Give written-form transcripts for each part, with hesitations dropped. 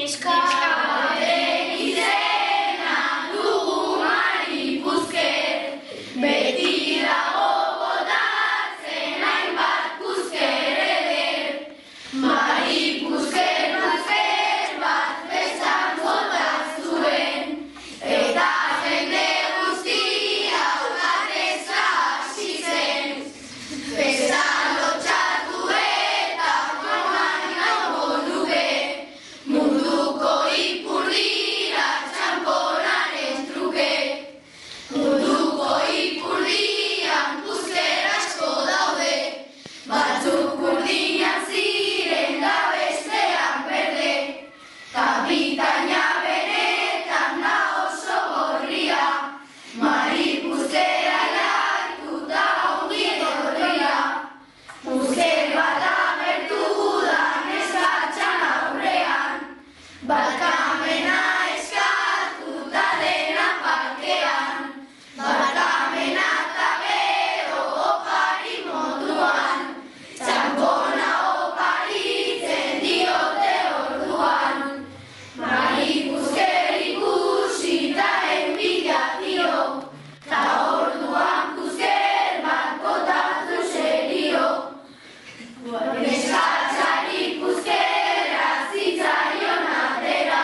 neska baten izena dugu Maripuzker, beti dago botatzen hainbat puzker eder. Maripuzker puzker bat festan bota zuen, eta jende guztia gatezka hasi zen. Festan lotxatu eta forman nago nuke, munduko ipurdira txamponaren truke. Munduko ipurdian puzker asko daude, batzuk urdinak ziren da besteak berde. Kapitaina benetan da oso gorria, Maripuzkera jartuta ongi etorria. Puzker bat agertu da neskatxan aurrean, barkamena eskatuta dena parkean. Barkamena eta gero opari moduan, txampona oparitzen diote orduan. Maripuzker ikusita enbidia dio, ta orduan puzker bat botatu serio. Neskatxari puzkerra zitzaion atera,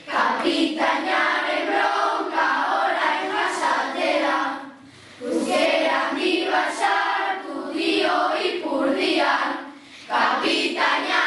kapitainaren bronka orain jasatera. Puzker handi bat sartu dio ipurdian, kapitaina